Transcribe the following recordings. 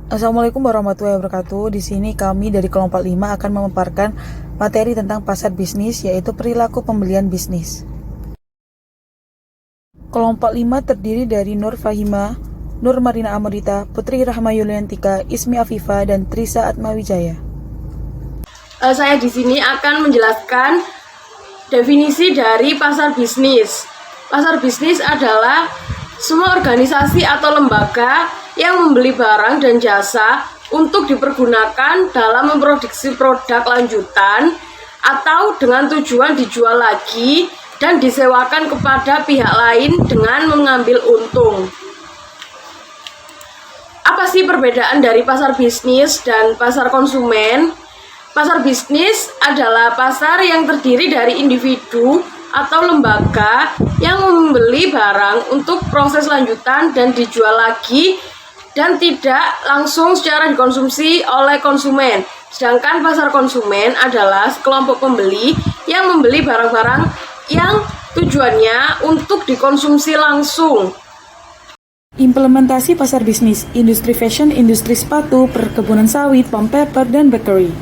Assalamualaikum warahmatullahi wabarakatuh. Di sini kami dari kelompok 5 akan memaparkan materi tentang pasar bisnis, yaitu perilaku pembelian bisnis. Kelompok 5 terdiri dari Nur Fahima, Nur Marina Amrita, Putri Rahma Yuliantika, Ismi Afifa, dan Trisa Atmawijaya. Saya di sini akan menjelaskan definisi dari pasar bisnis. Pasar bisnis adalah semua organisasi atau lembaga yang membeli barang dan jasa untuk dipergunakan dalam memproduksi produk lanjutan atau dengan tujuan dijual lagi dan disewakan kepada pihak lain dengan mengambil untung. Apa sih perbedaan dari pasar bisnis dan pasar konsumen? Pasar bisnis adalah pasar yang terdiri dari individu atau lembaga yang membeli barang untuk proses lanjutan dan dijual lagi dan tidak langsung secara dikonsumsi oleh konsumen. Sedangkan pasar konsumen adalah sekelompok pembeli yang membeli barang-barang yang tujuannya untuk dikonsumsi langsung. Implementasi pasar bisnis, industri fashion, industri sepatu, perkebunan sawit, palm paper, dan bakery.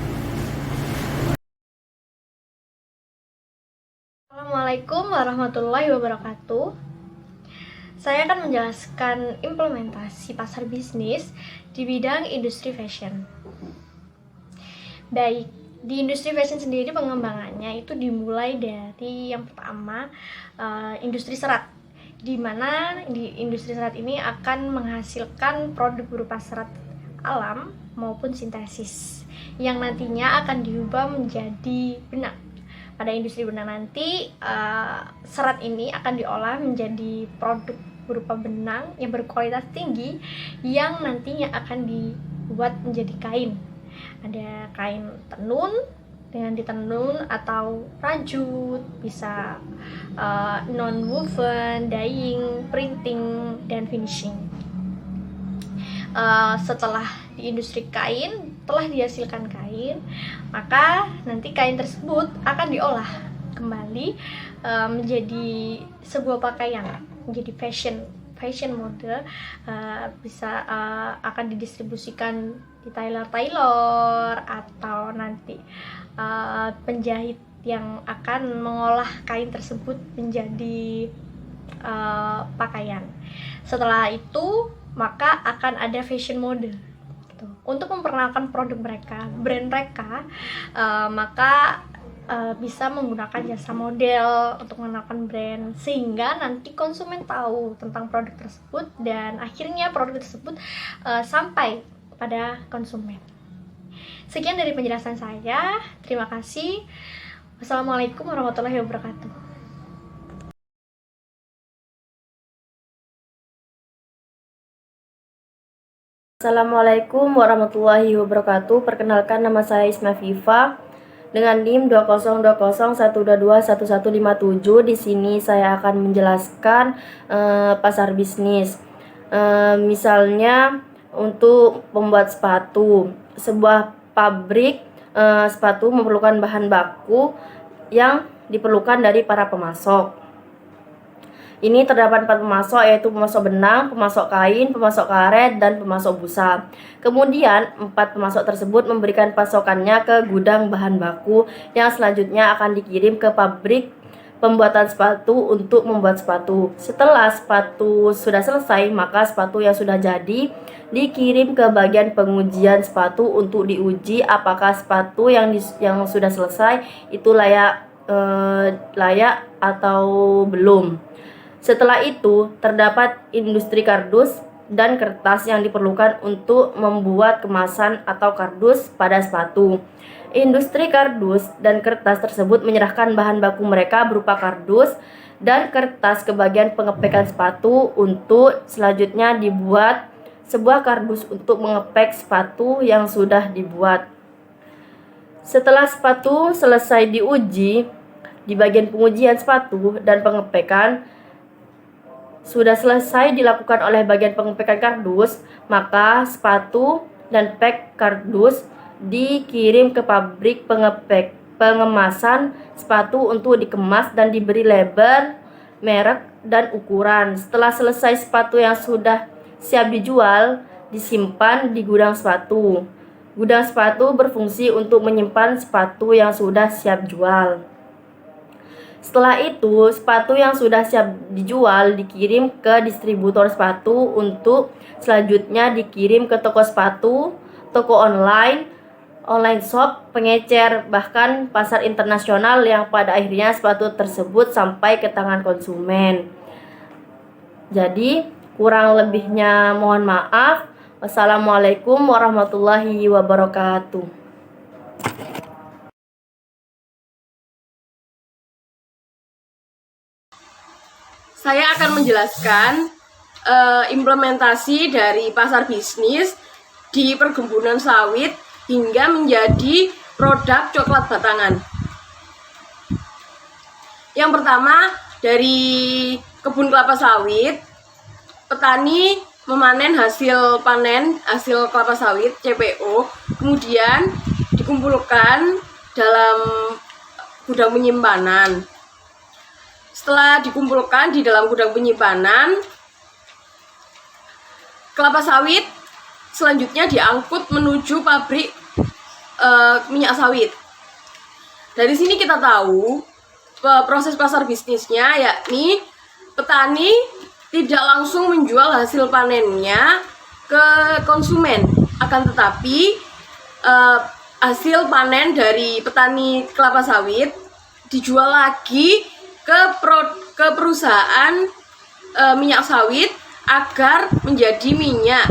Assalamualaikum warahmatullahi wabarakatuh. Saya akan menjelaskan implementasi pasar bisnis di bidang industri fashion. Baik, di industri fashion sendiri pengembangannya itu dimulai dari yang pertama industri serat, di mana di industri serat ini akan menghasilkan produk berupa serat alam maupun sintesis yang nantinya akan diubah menjadi benang. Pada industri benang nanti serat ini akan diolah menjadi produk berupa benang yang berkualitas tinggi yang nantinya akan dibuat menjadi kain. Ada kain tenun dengan ditenun atau rajut, bisa non-woven, dyeing, printing, dan finishing. Setelah di industri kain telah dihasilkan kain, maka nanti kain tersebut akan diolah kembali menjadi sebuah pakaian, menjadi fashion model, bisa akan didistribusikan di tailor atau nanti penjahit yang akan mengolah kain tersebut menjadi pakaian. Setelah itu maka akan ada fashion model gitu. Untuk memperkenalkan produk mereka, brand mereka, maka bisa menggunakan jasa model untuk mengenalkan brand sehingga nanti konsumen tahu tentang produk tersebut dan akhirnya produk tersebut sampai pada konsumen. Sekian dari penjelasan saya. Terima kasih. Wassalamualaikum warahmatullahi wabarakatuh. Assalamualaikum warahmatullahi wabarakatuh. Perkenalkan, nama saya Ismi Afifa dengan NIM 20201221157. Di sini saya akan menjelaskan pasar bisnis. Misalnya untuk pembuat sepatu, sebuah pabrik sepatu memerlukan bahan baku yang diperlukan dari para pemasok. Ini terdapat 4 pemasok, yaitu pemasok benang, pemasok kain, pemasok karet, dan pemasok busa. Kemudian 4 pemasok tersebut memberikan pasokannya ke gudang bahan baku yang selanjutnya akan dikirim ke pabrik pembuatan sepatu untuk membuat sepatu. Setelah sepatu sudah selesai, maka sepatu yang sudah jadi dikirim ke bagian pengujian sepatu untuk diuji apakah sepatu yang sudah selesai itu layak atau belum. Setelah itu, terdapat industri kardus dan kertas yang diperlukan untuk membuat kemasan atau kardus pada sepatu. Industri kardus dan kertas tersebut menyerahkan bahan baku mereka berupa kardus dan kertas ke bagian pengepekan sepatu untuk selanjutnya dibuat sebuah kardus untuk mengepek sepatu yang sudah dibuat. Setelah sepatu selesai diuji, di bagian pengujian sepatu dan pengepekan sudah selesai dilakukan oleh bagian pengepekan kardus, maka sepatu dan pek kardus dikirim ke pabrik pengemasan sepatu untuk dikemas dan diberi label, merek, dan ukuran. Setelah selesai sepatu yang sudah siap dijual, disimpan di gudang sepatu. Gudang sepatu berfungsi untuk menyimpan sepatu yang sudah siap jual. Setelah itu, sepatu yang sudah siap dijual dikirim ke distributor sepatu untuk selanjutnya dikirim ke toko sepatu, toko online shop, pengecer, bahkan pasar internasional yang pada akhirnya sepatu tersebut sampai ke tangan konsumen. Jadi, kurang lebihnya mohon maaf. Wassalamualaikum warahmatullahi wabarakatuh. Saya akan menjelaskan implementasi dari pasar bisnis di perkebunan sawit hingga menjadi produk coklat batangan. Yang pertama, dari kebun kelapa sawit, petani memanen hasil kelapa sawit CPO, kemudian dikumpulkan dalam gudang penyimpanan. Setelah dikumpulkan di dalam gudang penyimpanan, kelapa sawit selanjutnya diangkut menuju pabrik minyak sawit. Dari sini kita tahu proses pasar bisnisnya, yakni petani tidak langsung menjual hasil panennya ke konsumen, akan tetapi hasil panen dari petani kelapa sawit dijual lagi ke perusahaan minyak sawit agar menjadi minyak.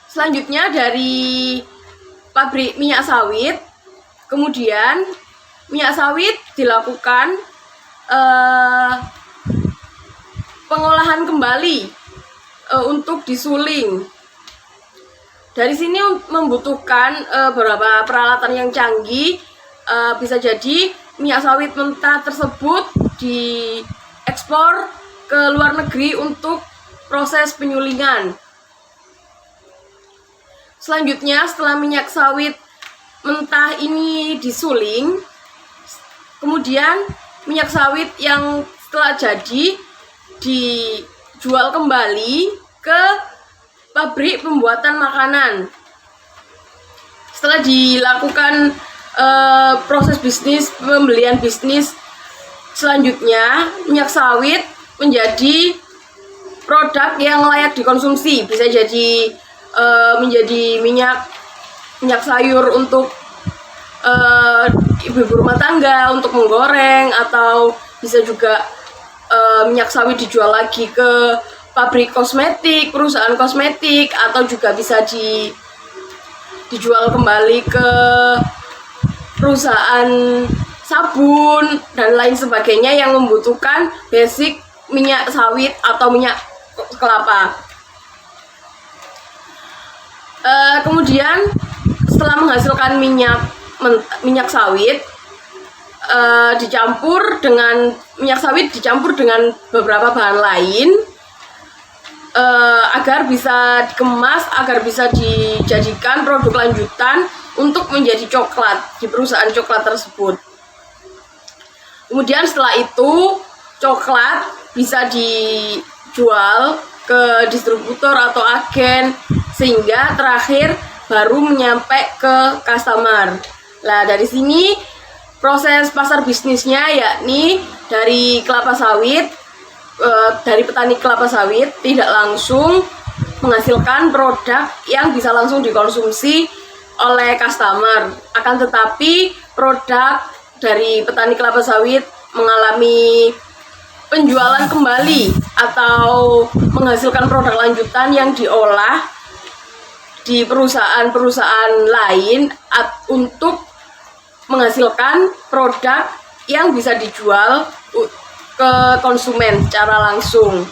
Selanjutnya dari pabrik minyak sawit, kemudian minyak sawit dilakukan pengolahan kembali untuk disuling. Dari sini membutuhkan beberapa peralatan yang canggih. Bisa jadi minyak sawit mentah tersebut diekspor ke luar negeri untuk proses penyulingan. Selanjutnya, setelah minyak sawit mentah ini disuling, kemudian minyak sawit yang setelah jadi dijual kembali ke pabrik pembuatan makanan. Setelah dilakukan proses bisnis, pembelian bisnis selanjutnya, minyak sawit menjadi produk yang layak dikonsumsi. Bisa jadi menjadi minyak sayur untuk ibu-ibu rumah tangga untuk menggoreng, atau bisa juga minyak sawit dijual lagi ke pabrik kosmetik, perusahaan kosmetik, atau juga bisa dijual kembali ke perusahaan sabun dan lain sebagainya yang membutuhkan basic minyak sawit atau minyak kelapa. Kemudian setelah menghasilkan minyak sawit, minyak sawit dicampur dengan beberapa bahan lain agar bisa dikemas, agar bisa dijadikan produk lanjutan untuk menjadi coklat di perusahaan coklat tersebut. Kemudian setelah itu coklat bisa dijual ke distributor atau agen, sehingga terakhir baru menyampe ke customer. Nah, dari sini proses pasar bisnisnya, yakni dari kelapa sawit, dari petani kelapa sawit tidak langsung menghasilkan produk yang bisa langsung dikonsumsi oleh customer. Akan tetapi produk dari petani kelapa sawit mengalami penjualan kembali atau menghasilkan produk lanjutan yang diolah di perusahaan-perusahaan lain untuk menghasilkan produk yang bisa dijual ke konsumen secara langsung.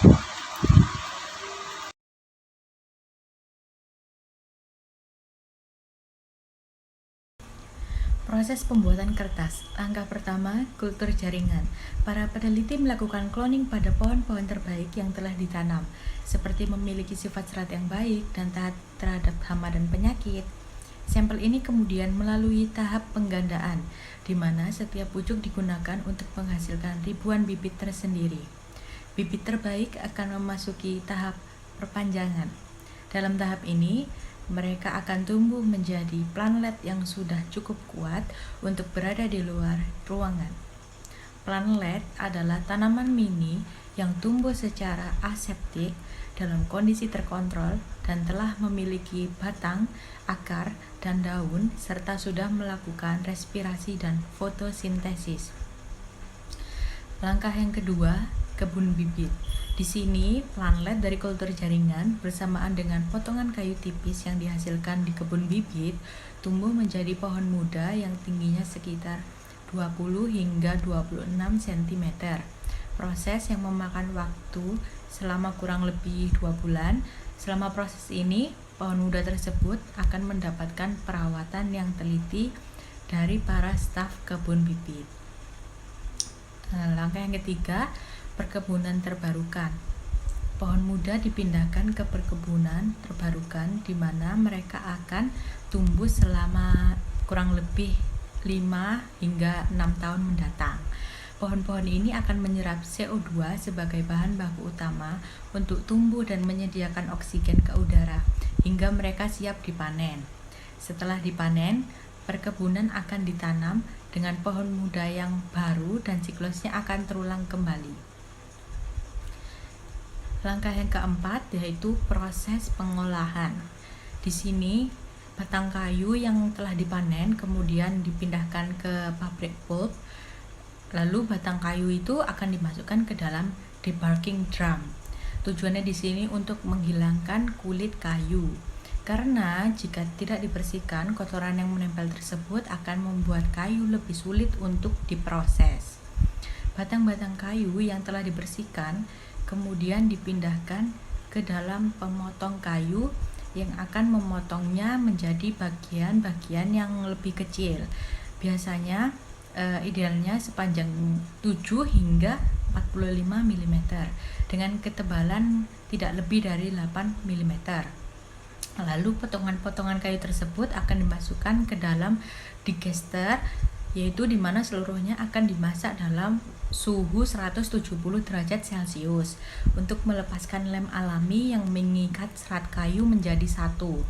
Proses pembuatan kertas. Langkah pertama, kultur jaringan. Para peneliti melakukan cloning pada pohon-pohon terbaik yang telah ditanam, seperti memiliki sifat serat yang baik dan tahan terhadap hama dan penyakit. Sampel ini kemudian melalui tahap penggandaan, di mana setiap pucuk digunakan untuk menghasilkan ribuan bibit tersendiri. Bibit terbaik akan memasuki tahap perpanjangan. Dalam tahap ini, mereka akan tumbuh menjadi planlet yang sudah cukup kuat untuk berada di luar ruangan. Planlet adalah tanaman mini yang tumbuh secara aseptik dalam kondisi terkontrol dan telah memiliki batang, akar, dan daun serta sudah melakukan respirasi dan fotosintesis. Langkah yang kedua, kebun bibit. Di sini, planlet dari kultur jaringan bersamaan dengan potongan kayu tipis yang dihasilkan di kebun bibit tumbuh menjadi pohon muda yang tingginya sekitar 20 hingga 26 cm. Proses yang memakan waktu selama kurang lebih 2 bulan. Selama proses ini, pohon muda tersebut akan mendapatkan perawatan yang teliti dari para staf kebun bibit. Langkah yang ketiga, perkebunan terbarukan. Pohon muda dipindahkan ke perkebunan terbarukan di mana mereka akan tumbuh selama kurang lebih 5 hingga 6 tahun mendatang. Pohon-pohon ini akan menyerap CO2 sebagai bahan baku utama untuk tumbuh dan menyediakan oksigen ke udara hingga mereka siap dipanen. Setelah dipanen, perkebunan akan ditanam dengan pohon muda yang baru dan siklusnya akan terulang kembali. Langkah yang keempat yaitu proses pengolahan. Di sini batang kayu yang telah dipanen kemudian dipindahkan ke pabrik pulp. Lalu batang kayu itu akan dimasukkan ke dalam debarking drum. Tujuannya di sini untuk menghilangkan kulit kayu. Karena jika tidak dibersihkan, kotoran yang menempel tersebut akan membuat kayu lebih sulit untuk diproses. Batang-batang kayu yang telah dibersihkan kemudian dipindahkan ke dalam pemotong kayu yang akan memotongnya menjadi bagian-bagian yang lebih kecil. Biasanya idealnya sepanjang 7 hingga 45 mm dengan ketebalan tidak lebih dari 8 mm. Lalu potongan-potongan kayu tersebut akan dimasukkan ke dalam digester, yaitu di mana seluruhnya akan dimasak dalam suhu 170 derajat Celcius untuk melepaskan lem alami yang mengikat serat kayu menjadi satu.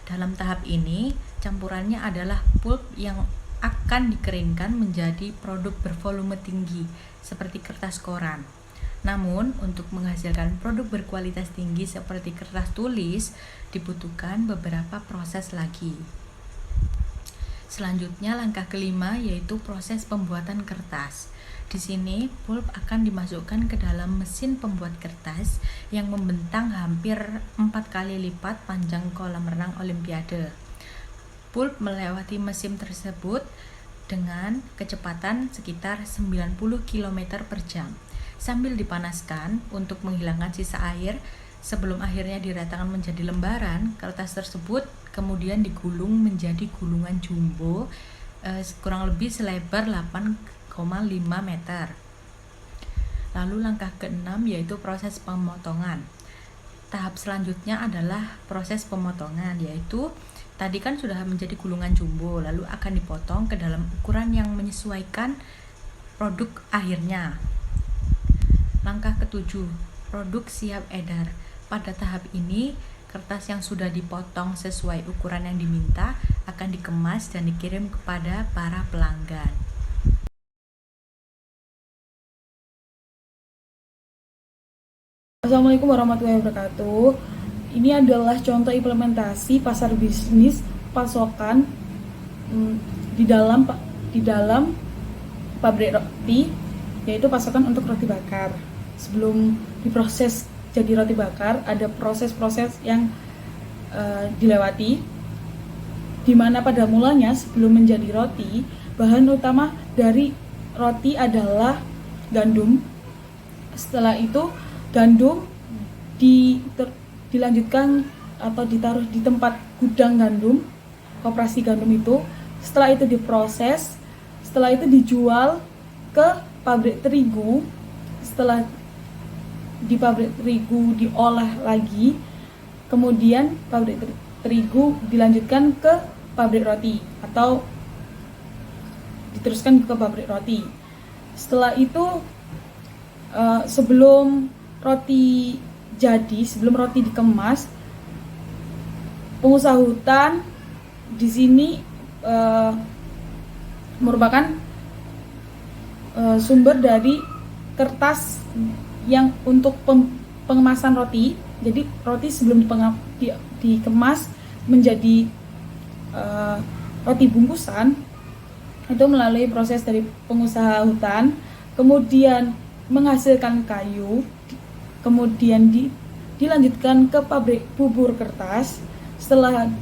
Dalam tahap ini, campurannya adalah pulp yang akan dikeringkan menjadi produk bervolume tinggi seperti kertas koran. Namun, untuk menghasilkan produk berkualitas tinggi seperti kertas tulis, dibutuhkan beberapa proses lagi. Selanjutnya, langkah kelima yaitu proses pembuatan kertas. Di sini, pulp akan dimasukkan ke dalam mesin pembuat kertas yang membentang hampir 4 kali lipat panjang kolam renang Olimpiade. Pulp melewati mesin tersebut dengan kecepatan sekitar 90 km per jam. Sambil dipanaskan untuk menghilangkan sisa air, sebelum akhirnya diratakan menjadi lembaran, kertas tersebut kemudian digulung menjadi gulungan jumbo kurang lebih selebar 8,5 meter. Lalu langkah keenam yaitu proses pemotongan. Tahap selanjutnya adalah proses pemotongan, yaitu tadi kan sudah menjadi gulungan jumbo, lalu akan dipotong ke dalam ukuran yang menyesuaikan produk akhirnya. Langkah ketujuh, produk siap edar. Pada tahap ini, kertas yang sudah dipotong sesuai ukuran yang diminta akan dikemas dan dikirim kepada para pelanggan. Assalamualaikum warahmatullahi wabarakatuh. Ini adalah contoh implementasi pasar bisnis pasokan di dalam pabrik roti, yaitu pasokan untuk roti bakar. Sebelum diproses jadi roti bakar, ada proses-proses yang dilewati, di mana pada mulanya sebelum menjadi roti, bahan utama dari roti adalah gandum. Setelah itu gandum dilanjutkan atau ditaruh di tempat gudang gandum, koperasi gandum itu. Setelah itu diproses, setelah itu dijual ke pabrik terigu. Setelah di pabrik terigu diolah lagi, kemudian pabrik terigu dilanjutkan ke pabrik roti atau diteruskan ke pabrik roti. Setelah itu sebelum roti jadi, sebelum roti dikemas, pengusaha hutan di sini merupakan sumber dari kertas yang untuk pengemasan roti. Jadi roti sebelum dikemas menjadi roti bungkusan itu melalui proses dari pengusaha hutan, kemudian menghasilkan kayu, kemudian dilanjutkan ke pabrik bubur kertas. Setelah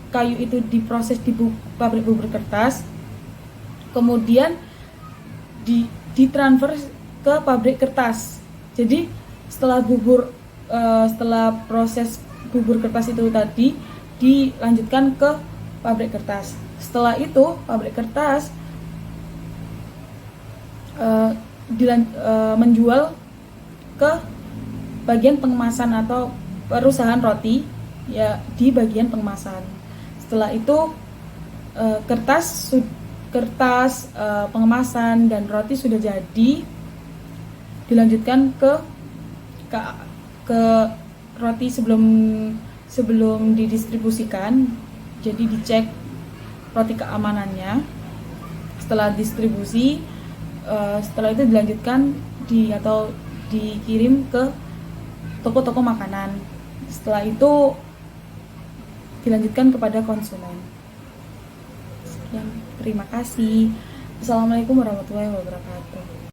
kayu itu diproses di pabrik bubur kertas, kemudian ditransfer ke pabrik kertas. Jadi setelah proses bubur kertas itu tadi dilanjutkan ke pabrik kertas. Setelah itu pabrik kertas menjual ke bagian pengemasan atau perusahaan roti ya di bagian pengemasan. Setelah itu kertas pengemasan dan roti sudah jadi, dilanjutkan ke roti sebelum didistribusikan. Jadi dicek roti keamanannya. Setelah distribusi, setelah itu dilanjutkan atau dikirim ke toko-toko makanan. Setelah itu dilanjutkan kepada konsumen. Sekian, terima kasih. Assalamualaikum warahmatullahi wabarakatuh.